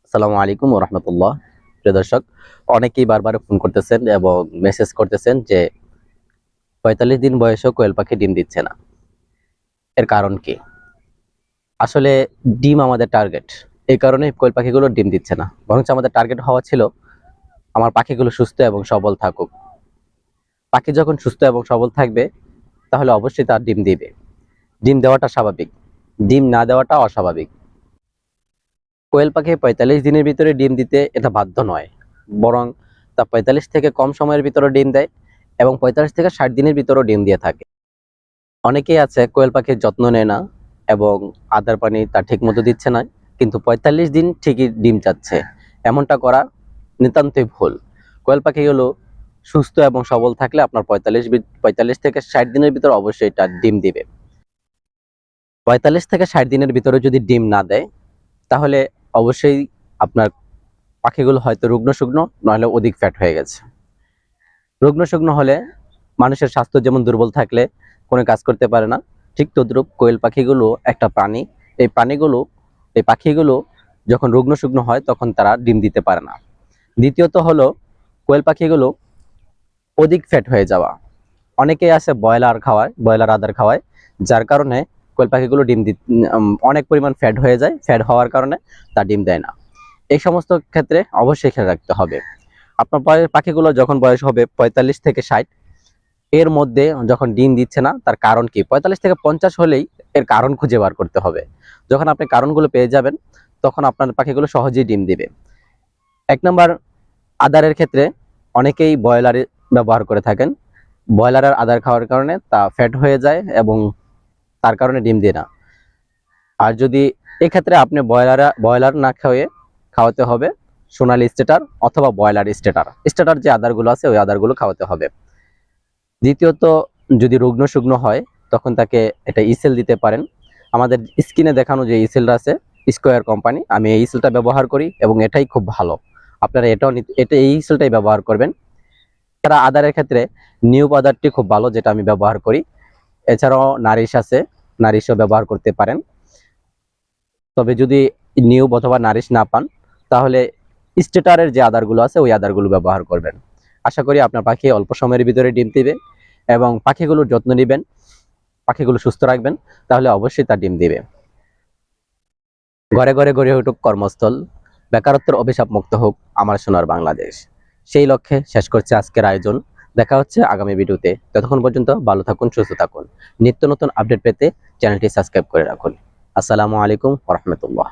আসসালামু আলাইকুম ওয়া রাহমাতুল্লাহ। প্রিয় দর্শক, অনেকেই বারবার ফোন করতেছেন এবং মেসেজ করতেছেন যে ৪৫ দিন বয়সেও কোয়েল পাখি ডিম দিচ্ছে না। এর কারণ কি? আসলে ডিম আমাদের টার্গেট। এই কারণে কোয়েল পাখিগুলো ডিম দিচ্ছে না। বরঞ্চ আমাদের টার্গেট হওয়া ছিল আমার পাখিগুলো সুস্থ এবং সবল থাকুক। পাখি যখন সুস্থ এবং সবল থাকবে তাহলে অবশ্যই তার ডিম দিবে। ডিম দেওয়াটা স্বাভাবিক। ডিম না দেওয়াটা অস্বাভাবিক। কোয়েল পাখি ৪৫ দিনের ভিতরে ডিম দিতে এটা বাধ্য নয়। বরং তা ৪৫ থেকে কম সময়ের ভিতরে ডিম দেয় এবং ৪৫ থেকে ৬০ দিনের ভিতরেও ডিম দিয়ে থাকে। অনেকেই আছে কোয়েল পাখির যত্ন নেয় না এবং আদার পানি তা ঠিক মতো দিচ্ছে না, কিন্তু ৪৫ দিন ঠিকই ডিম চাচ্ছে। এমনটা করা নিতান্তই ভুল। কোয়েল পাখিগুলো সুস্থ এবং সবল থাকলে আপনার ৪৫ থেকে ৬০ দিনের ভিতরে অবশ্যই এটা ডিম দিবে। ৪৫ থেকে ৬০ দিনের ভিতরে যদি ডিম না দেয় তাহলে অবশ্যই আপনার পাখিগুলো হয়তো রুগ্ন শুকনো, নইলে অধিক ফ্যাট হয়ে গেছে। রুগ্ন শুকনো হলে মানুষের স্বাস্থ্য যেমন দুর্বল থাকলে কোনো কাজ করতে পারে না, ঠিক তদ্রূপ কোয়েল পাখিগুলো একটা প্রাণী। এই পাখিগুলো যখন রুগ্ন শুকনো হয় তখন তারা ডিম দিতে পারে না। দ্বিতীয়ত হলো কোয়েল পাখিগুলো অধিক ফ্যাট হয়ে যাওয়া। অনেকেই আছে ব্রয়লার আদার খাওয়ায়, যার কারণে কোয়েল পাখিগুলো অনেক পরিমাণ ফ্যাট হয়ে যায়। ফ্যাট হওয়ার কারণে তা ডিম দেয় না। এই সমস্ত ক্ষেত্রে অবশ্যই খেয়াল রাখতে হবে। আপনার পাখিগুলো যখন বয়স হবে ৪৫ থেকে ৬০, এর মধ্যে যখন ডিম দিচ্ছে না তার কারণ কি? ৪৫ থেকে ৫০ হলেই এর কারণ খুঁজে বার করতে হবে। যখন আপনি কারণগুলো পেয়ে যাবেন তখন আপনার পাখিগুলো সহজেই ডিম দিবে। ১ নাম্বার, আদারের ক্ষেত্রে অনেকেই ব্রয়লার ব্যবহার করে থাকেন। ব্রয়লারের আদার খাওয়ার কারণে তা ফ্যাট হয়ে যায় এবং তার কারণে ডিম দেয় না। আর যদি এক্ষেত্রে আপনি ব্রয়লার না খাওয়াতে হবে সোনালী স্টেটার অথবা ব্রয়লার স্টেটার যে আদারগুলো আছে ওই আদারগুলো খাওয়াতে হবে। দ্বিতীয়ত, যদি রুগ্ন শুকনো হয় তখন তাকে এটা ইসেল দিতে পারেন। আমাদের স্ক্রিনে দেখানো যে ইসেলটা আছে, স্কোয়ার কোম্পানি, আমি এই ইসেলটা ব্যবহার করি এবং এটাই খুব ভালো। আপনারা এই ইসেলটাই ব্যবহার করবেন। তারা আদারের ক্ষেত্রে নিউ আদারটি খুব ভালো, যেটা আমি ব্যবহার করি। এছাড়াও নারিশ আছে, নারিশও ব্যবহার করতে পারেন। তবে যদি নিউ অথবা নারিশ না পান তাহলে স্টেটারের যে আদারগুলো আছে ওই আদারগুলো ব্যবহার করবেন। আশা করি আপনার পাখি অল্প সময়ের ভিতরে ডিম দিবে এবং পাখিগুলোর যত্ন নেবেন, পাখিগুলো সুস্থ রাখবেন, তাহলে অবশ্যই তা ডিম দিবে। ঘরে ঘরে গড়ে উঠুক কর্মস্থল, বেকারত্বের অভিশাপ মুক্ত হোক আমার সোনার বাংলাদেশ। সেই লক্ষ্যে শেষ করছে আজকের আয়োজন। দেখা হচ্ছে আগামী ভিডিওতে। ততক্ষণ পর্যন্ত ভালো থাকুন, সুস্থ থাকুন। নিত্য নতুন আপডেট পেতে চ্যানেলটি সাবস্ক্রাইব করে রাখুন। আসসালামু আলাইকুম ওয়া রাহমাতুল্লাহ।